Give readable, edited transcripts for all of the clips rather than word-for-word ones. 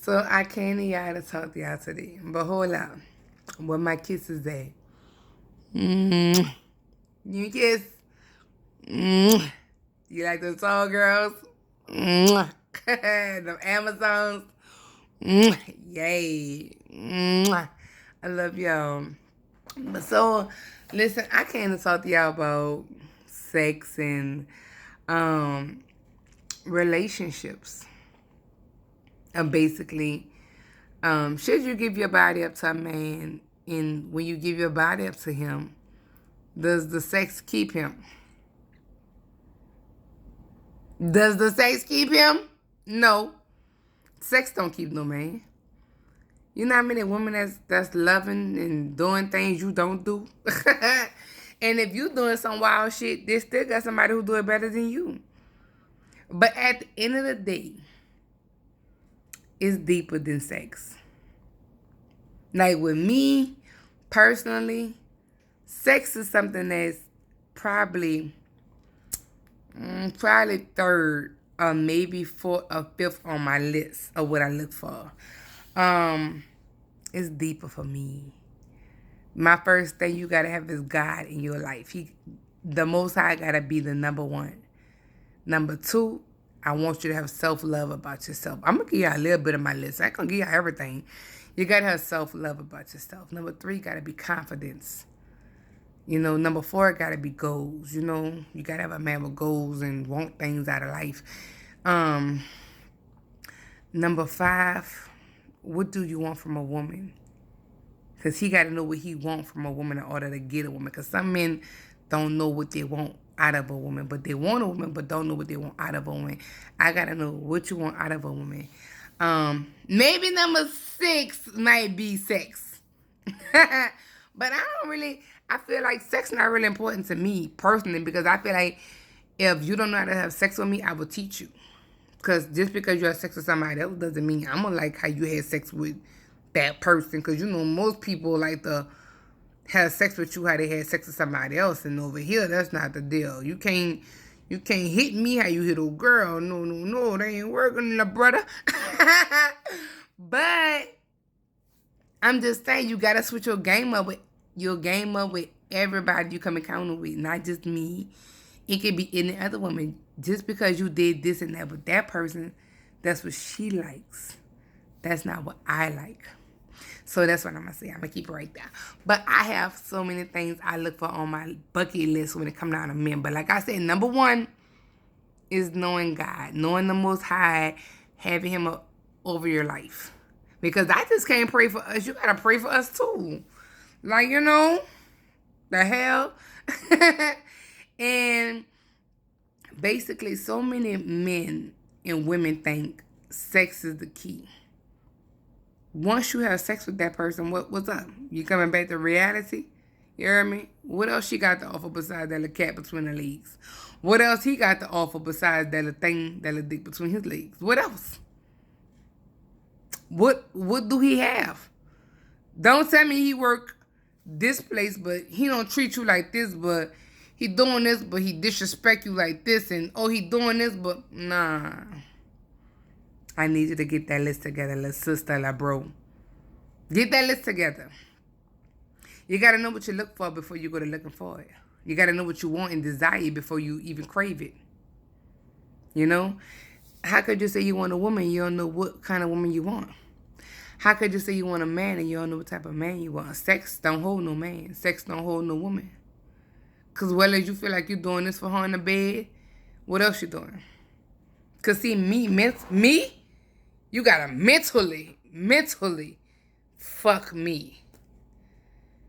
So I came to y'all to talk to y'all today. But hold up. Where my kisses at? Mm. You kiss? Mm. You like those tall girls? Mm. Them Amazons? Mm. Yay. Mm. I love y'all. So, listen, I came to talk to y'all about sex and um relationships. Basically, should you give your body up to a man, and when you give your body up to him, does the sex keep him? Does the sex keep him? No. Sex don't keep no man. You know how many women that's loving and doing things you don't do? And if you doing some wild shit, they still got somebody who do it better than you. But at the end of the day, it's deeper than sex. Like with me, personally, sex is something that's probably probably third or maybe fourth or fifth on my list of what I look for. Um, it's deeper for me. My first thing you gotta have is God in your life. The Most High, gotta be the number one. Number two, I want you to have self-love about yourself. I'm gonna give y'all a little bit of my list. I ain't gonna give y'all everything. You gotta have self-love about yourself. Number three, gotta be confidence. Number four, gotta be goals. You gotta have a man with goals and want things out of life. Um, Number five, what do you want from a woman? Because he got to know what he wants from a woman in order to get a woman. Because some men don't know what they want out of a woman, but they want a woman, but don't know what they want out of a woman. I got to know what you want out of a woman. Maybe number six might be sex. But I feel like sex not really important to me personally, because I feel like if you don't know how to have sex with me, I will teach you. Because just because you have sex with somebody else doesn't mean I'm going to like how you had sex with that person. Because, most people like to have sex with you how they had sex with somebody else. And over here, that's not the deal. You can't hit me how you hit a girl. No. They ain't working, the brother. But I'm just saying, you got to switch your game up with everybody you come encounter with. Not just me. It could be any other woman. Just because you did this and that with that person, that's what she likes. That's not what I like. So that's what I'm going to say. I'm going to keep it right there. But I have so many things I look for on my bucket list when it comes down to men. But like I said, number one is knowing God. Knowing the Most High. Having him over your life. Because I just can't pray for us. You got to pray for us too. Like, the hell. And basically, so many men and women think sex is the key. Once you have sex with that person, what's up? You coming back to reality? You hear me? What else she got to offer besides that little cat between her legs? What else he got to offer besides that little thing, that little dick between his legs? What else? What do he have? Don't tell me he work this place, but he don't treat you like this, but he doing this, but he disrespect you like this, and he doing this, but nah. I need you to get that list together, little sister, little bro. Get that list together. You gotta know what you look for before you go to looking for it. You gotta know what you want and desire before you even crave it. How could you say you want a woman and you don't know what kind of woman you want? How could you say you want a man and you don't know what type of man you want? Sex don't hold no man. Sex don't hold no woman. Because well as you feel like you're doing this for her in the bed, what else you doing? Because see, me, you got to mentally fuck me.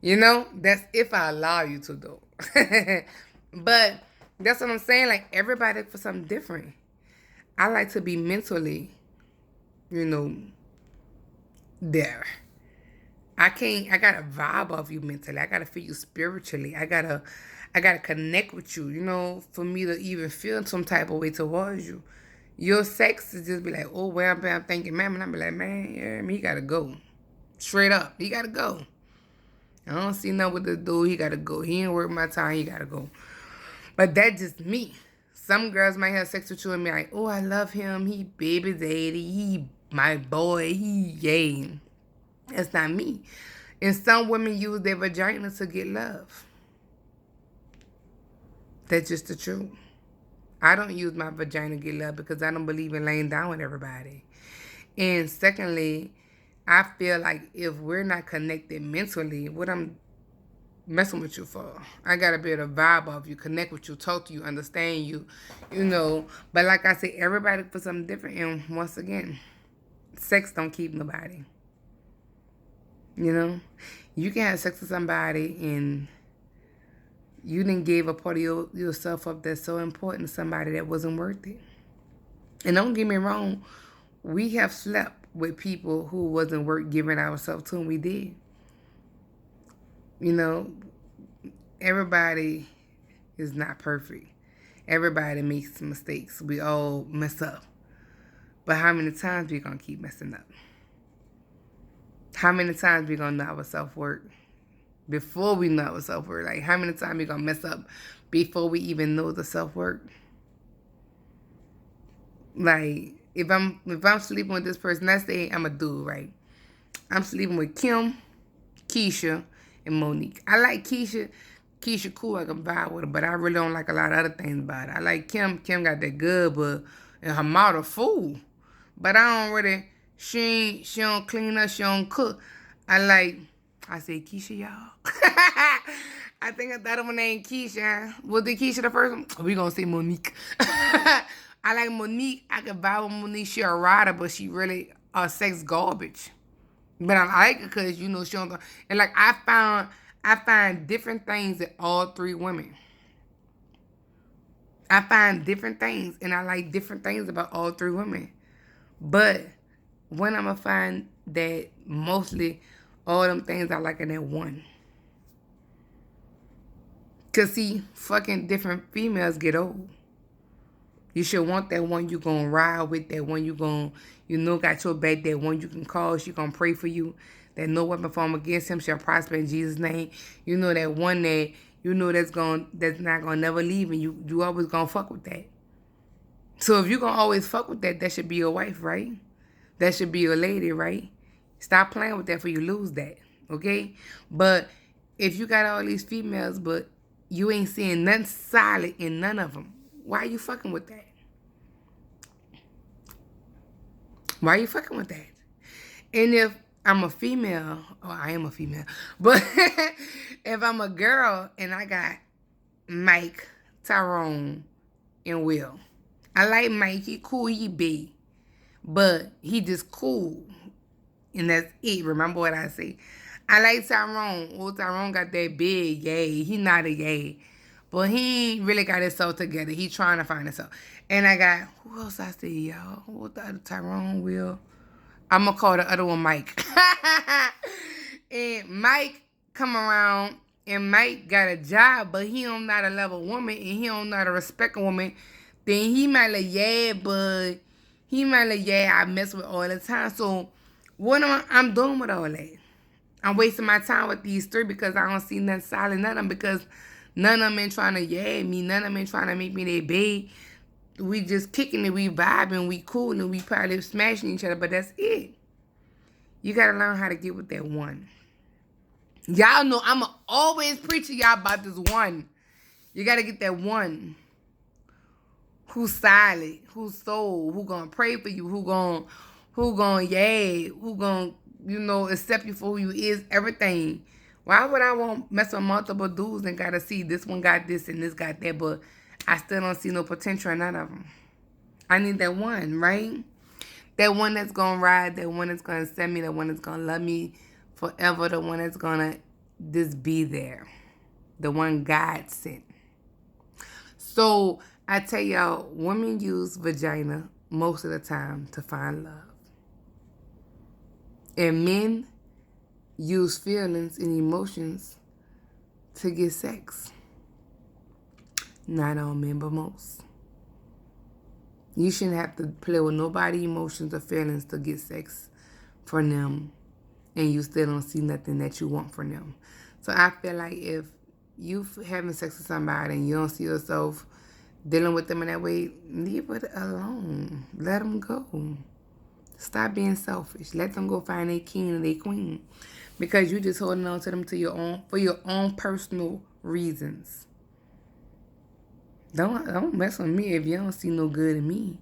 That's if I allow you to do. But that's what I'm saying. Like, everybody for something different. I like to be mentally, there. I gotta vibe off you mentally. I gotta feel you spiritually. I gotta connect with you, for me to even feel some type of way towards you. Your sex is just be like, oh, well, I'm thinking, man, and I'm be like, man, yeah, he gotta go. Straight up, he gotta go. I don't see nothing with this dude, he gotta go. He ain't worth my time, he gotta go. But that's just me. Some girls might have sex with you and be like, oh, I love him, he baby daddy, he my boy, he yay. That's not me. And some women use their vagina to get love. That's just the truth. I don't use my vagina to get love because I don't believe in laying down with everybody. And secondly, I feel like if we're not connected mentally, what I'm messing with you for? I gotta be able to vibe off you, connect with you, talk to you, understand you, you know. But like I said, everybody for something different. And once again, sex don't keep nobody. You know, you can have sex with somebody and you didn't give a part of yourself up that's so important to somebody that wasn't worth it. And don't get me wrong, we have slept with people who wasn't worth giving ourselves to, and we did. You know, everybody is not perfect. Everybody makes mistakes. We all mess up. But how many times we gonna keep messing up? How many times we gonna know our self-worth before we know our self-worth? Like, how many times we gonna mess up before we even know the self-worth? Like, if I'm sleeping with this person, let's say I'm a dude, right? I'm sleeping with Kim, Keisha, and Monique. I like Keisha. Keisha cool, I can vibe with her, but I really don't like a lot of other things about it. I like Kim. Kim got that good, but and her mouth a fool. But I don't really. She don't clean up. She don't cook. I say Keisha, y'all. I think I thought of her name Keisha. Was it Keisha the first one? We gonna say Monique. I like Monique. I can vibe with Monique. She a rider, but she really sex garbage. But I like her because you know she don't. And like I find different things in all three women. I find different things, and I like different things about all three women. But when I'm gonna find that mostly all them things I like in that one. Cause see, fucking different females get old. You should want that one you gonna ride with, that one you gonna, you know, got your back, that one you can call, she gonna pray for you, that no weapon formed against him shall prosper in Jesus' name. You know that one that you know that's not gonna never leave, and you always gonna fuck with that. So if you gonna always fuck with that, that should be your wife, right? That should be your lady, right? Stop playing with that for you lose that, okay? But if you got all these females, but you ain't seeing nothing solid in none of them, why are you fucking with that? Why are you fucking with that? And if I'm a female, or I am a female, but if I'm a girl and I got Mike, Tyrone, and Will, I like Mike. He cool, he big, but he just cool, and that's it. Remember what I say. I like Tyrone. Oh, Tyrone got that big yay. He not a yay. But he ain't really got himself together. He trying to find himself. And I got, who else I say, y'all? What the other Tyrone, Will? I'm going to call the other one Mike. And Mike come around, and Mike got a job, but he don't not a level woman, and he don't not a respect a woman. Then he might like, yeah, but he might like, yeah, I mess with all the time. So what I'm doing with all that? I'm wasting my time with these three because I don't see nothing solid, none of them, because none of them ain't trying to yeah me, none of them ain't trying to make me their babe. We just kicking it, we vibing, we cool, and we probably smashing each other, but that's it. You gotta learn how to get with that one. Y'all know I'ma always preach to y'all about this one. You gotta get that one who's solid, who's soul, who gonna pray for you, who gonna yeah, who gonna, you know, accept you for who you is, everything. Why would I want mess with multiple dudes and gotta see this one got this and this got that, but I still don't see no potential in none of them. I need that one, right? That one that's gonna ride, that one that's gonna accept me, that one that's gonna love me forever, the one that's gonna just be there. The one God sent. So I tell y'all, women use vagina most of the time to find love. And men use feelings and emotions to get sex. Not all men, but most. You shouldn't have to play with nobody's emotions or feelings to get sex from them, and you still don't see nothing that you want from them. So I feel like if you having sex with somebody and you don't see yourself dealing with them in that way, leave it alone. Let them go. Stop being selfish. Let them go find their king and their queen. Because you just holding on to them to for your own personal reasons. Don't mess with me if you don't see no good in me.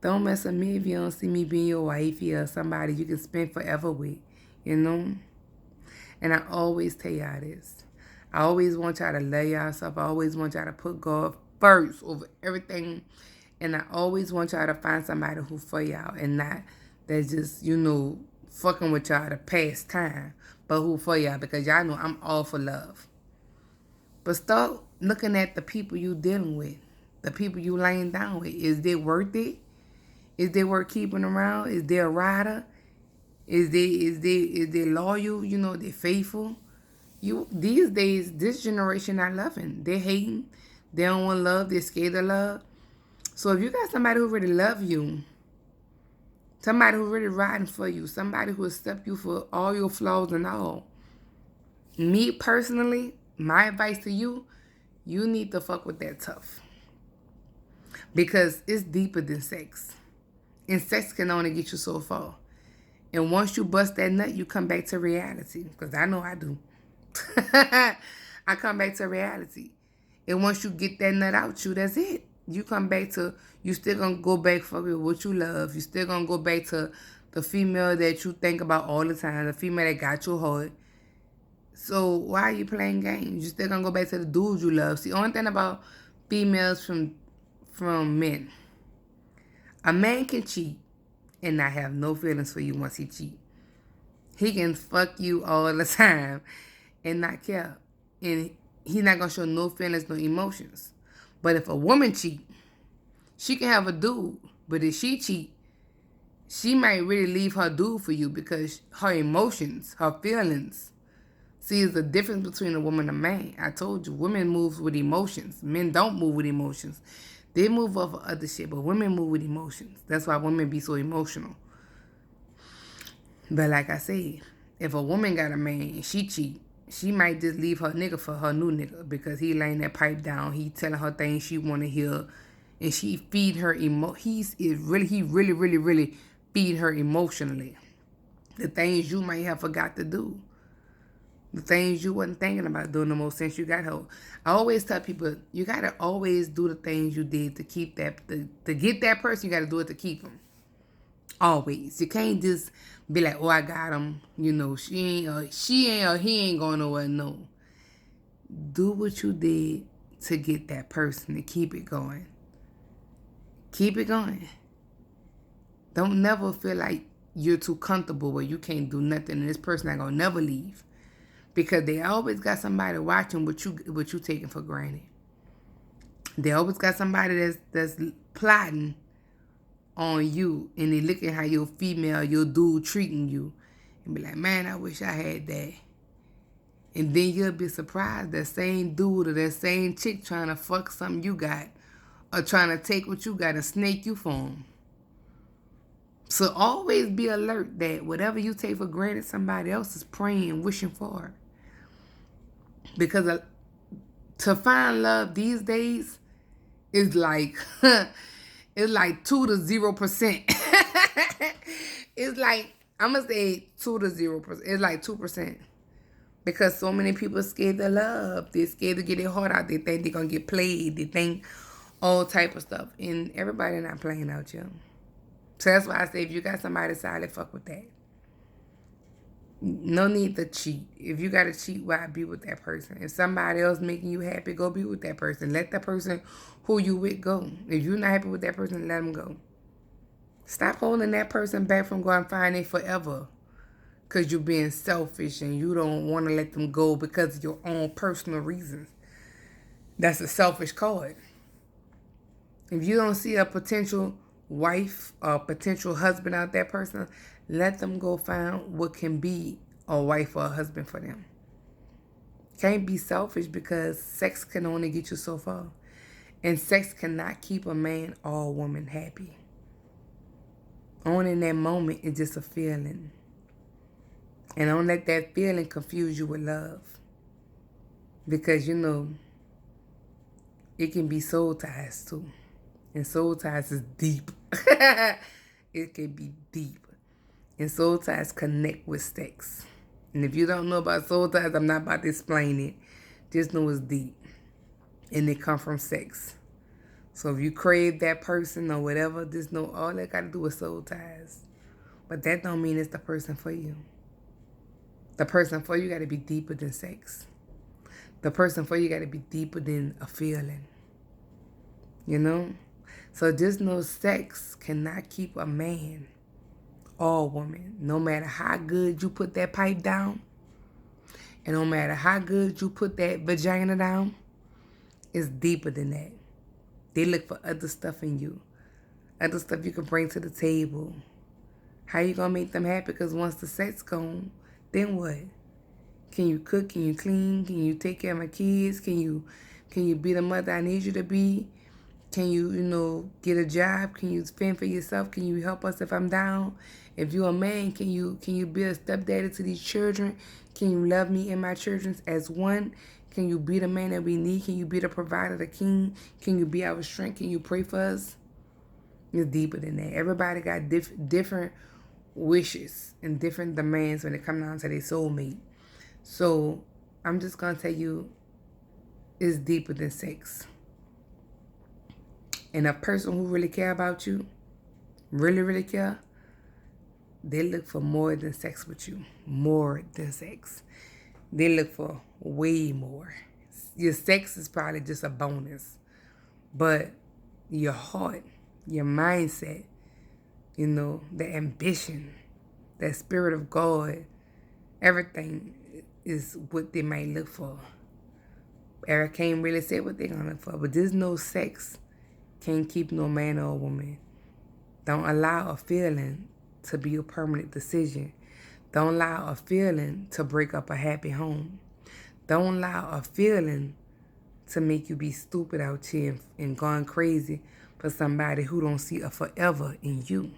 Don't mess with me if you don't see me being your wifey or somebody you can spend forever with. You know? And I always tell y'all this. I always want y'all to love yourself. I always want y'all to put God first over everything. And I always want y'all to find somebody who for y'all and not that's just, fucking with y'all to pass time, but who for y'all, because y'all know I'm all for love. But start looking at the people you dealing with, the people you laying down with. Is they worth it? Is they worth keeping around? Is they a rider? Is they loyal? They faithful. These days, this generation not loving. They hating. They don't want love. They're scared of love. So if you got somebody who really love you, somebody who really riding for you, somebody who accept you for all your flaws and all, me personally, my advice to you, you need to fuck with that tough. Because it's deeper than sex. And sex can only get you so far. And once you bust that nut, you come back to reality. Because I know I do. I come back to reality. And once you get that nut out you, that's it. You come back to, you still gonna go back for what you love. You still gonna go back to the female that you think about all the time. The female that got your heart. So why are you playing games? You still gonna go back to the dude you love. See, only thing about females from men. A man can cheat and not have no feelings for you once he cheat. He can fuck you all the time and not care. And he's not going to show no feelings, no emotions. But if a woman cheat, she can have a dude. But if she cheat, she might really leave her dude for you because her emotions, her feelings. See, there's a difference between a woman and a man. I told you, women move with emotions. Men don't move with emotions. They move off of other shit, but women move with emotions. That's why women be so emotional. But like I said, if a woman got a man and she cheat, she might just leave her nigga for her new nigga because he laying that pipe down. He telling her things she want to hear, and she feed her He really feed her emotionally. The things you might have forgot to do. The things you wasn't thinking about doing no more since you got her. I always tell people, you got to always do the things you did to keep that, to get that person, you got to do it to keep them. Always. You can't just be like, oh, I got him. She ain't or he ain't going nowhere. No. Do what you did to get that person to keep it going. Keep it going. Don't never feel like you're too comfortable where you can't do nothing and this person ain't going to never leave. Because they always got somebody watching what you taking for granted. They always got somebody that's plotting on you, and they look at how your dude treating you, and be like, man, I wish I had that. And then you'll be surprised that same dude or that same chick trying to fuck something you got, or trying to take what you got and snake you for them. So always be alert that whatever you take for granted, somebody else is praying and wishing for. Because to find love these days is like it's like 2 to 0%. It's like, I'm gonna say 2 to 0%. It's like 2%. Because so many people scared to love. They're scared to get their heart out. They think they're gonna get played. They think all type of stuff. And everybody not playing out you. So that's why I say if you got somebody solid, fuck with that. No need to cheat. If you gotta cheat, why be with that person? If somebody else making you happy, go be with that person. Let that person who you with go. If you're not happy with that person, let them go. Stop holding that person back from going to find it forever. Because you're being selfish and you don't want to let them go because of your own personal reasons. That's a selfish card. If you don't see a potential wife or potential husband out that person, let them go find what can be a wife or a husband for them. Can't be selfish because sex can only get you so far. And sex cannot keep a man or a woman happy. Only in that moment, it's just a feeling. And don't let that feeling confuse you with love. Because, it can be soul ties too. And soul ties is deep. it can be deep. And soul ties connect with sex. And if you don't know about soul ties, I'm not about to explain it. Just know it's deep. And they come from sex. So if you crave that person or whatever, just know all that got to do with soul ties. But that don't mean it's the person for you. The person for you got to be deeper than sex. The person for you got to be deeper than a feeling. You know? So just know sex cannot keep a man or woman. No matter how good you put that pipe down, and no matter how good you put that vagina down, it's deeper than that. They look for other stuff in you. Other stuff you can bring to the table. How you gonna make them happy? Because once the sex gone, then what? Can you cook? Can you clean? Can you take care of my kids? Can you be the mother I need you to be? Can you, get a job? Can you fend for yourself? Can you help us if I'm down? If you're a man, can you be a stepdaddy to these children? Can you love me and my children as one? Can you be the man that we need? Can you be the provider, the king? Can you be our strength? Can you pray for us? It's deeper than that. Everybody got different wishes and different demands when it comes down to their soulmate. So I'm just going to tell you, it's deeper than sex. And a person who really care about you, really, really care, they look for more than sex with you. More than sex. They look for way more. Your sex is probably just a bonus. But your heart, your mindset, the ambition, that spirit of God, everything is what they might look for. Eric can't really say what they're going to look for. But there's no sex can't keep no man or woman. Don't allow a feeling to be a permanent decision. Don't allow a feeling to break up a happy home. Don't allow a feeling to make you be stupid out here and going crazy for somebody who don't see a forever in you.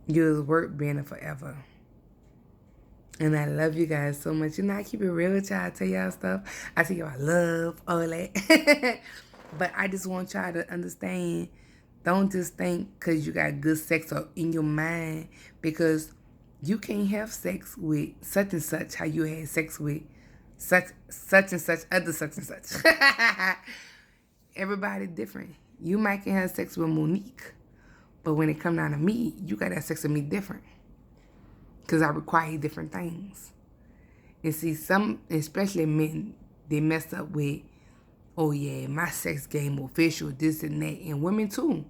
You're worth being a forever. And I love you guys so much. I keep it real with y'all. I tell y'all stuff. I tell y'all I love all that. But I just want y'all to understand, don't just think because you got good sex or in your mind, because you can't have sex with such and such how you had sex with such and such, other such and such. Everybody different. You might can have sex with Monique, but when it come down to me, you got to have sex with me different. Because I require different things. And see, some, especially men, they mess up with, oh yeah, my sex game official, this and that. And women too.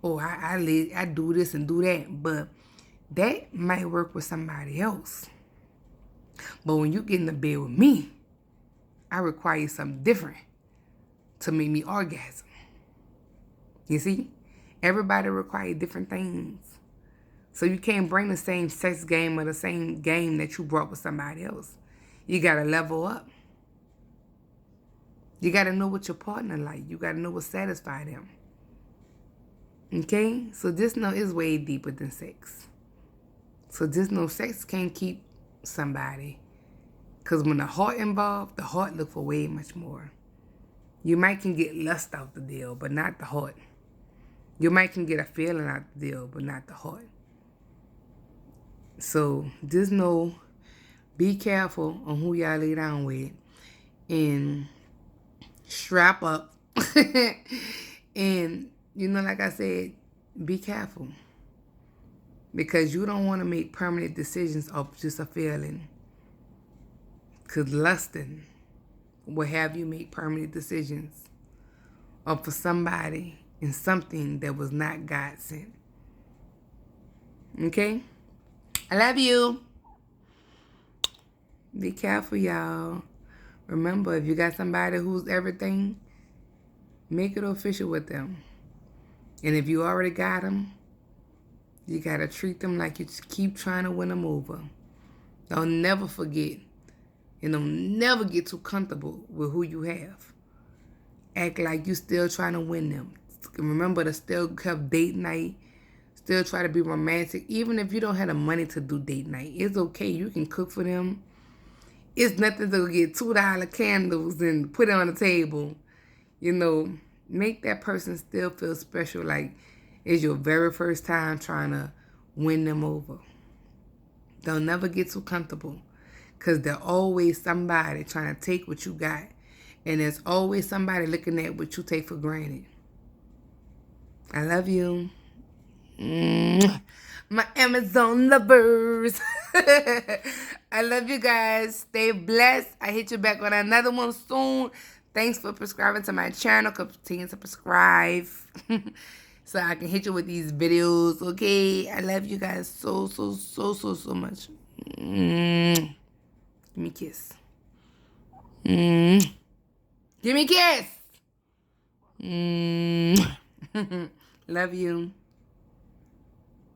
Oh, I do this and do that. But that might work with somebody else. But when you get in the bed with me, I require something different to make me orgasm. You see? Everybody requires different things. So you can't bring the same sex game or the same game that you brought with somebody else. You got to level up. You got to know what your partner like. You got to know what satisfies them. Okay? So just know it's way deeper than sex. So just know sex can't keep somebody. Because when the heart involved, the heart look for way much more. You might can get lust out the deal, but not the heart. You might can get a feeling out the deal, but not the heart. So just know, be careful on who y'all lay down with. And strap up. And, like I said, be careful. Because you don't want to make permanent decisions off just a feeling. Because lusting will have you make permanent decisions off for somebody and something that was not God sent. Okay? I love you. Be careful, y'all. Remember, if you got somebody who's everything, make it official with them. And if you already got them, you got to treat them like you just keep trying to win them over. Don't never forget. And don't never get too comfortable with who you have. Act like you still trying to win them. Remember to still have date night. Still try to be romantic. Even if you don't have the money to do date night. It's okay. You can cook for them. It's nothing to get $2 candles and put it on the table. Make that person still feel special. Like, It's your very first time trying to win them over. They'll never get too comfortable because there's always somebody trying to take what you got. And there's always somebody looking at what you take for granted. I love you. My Amazon lovers. I love you guys. Stay blessed. I hit you back on another one soon. Thanks for subscribing to my channel. Continue to subscribe so I can hit you with these videos. Okay? I love you guys so much. Give me a kiss. Give me a kiss. Love you.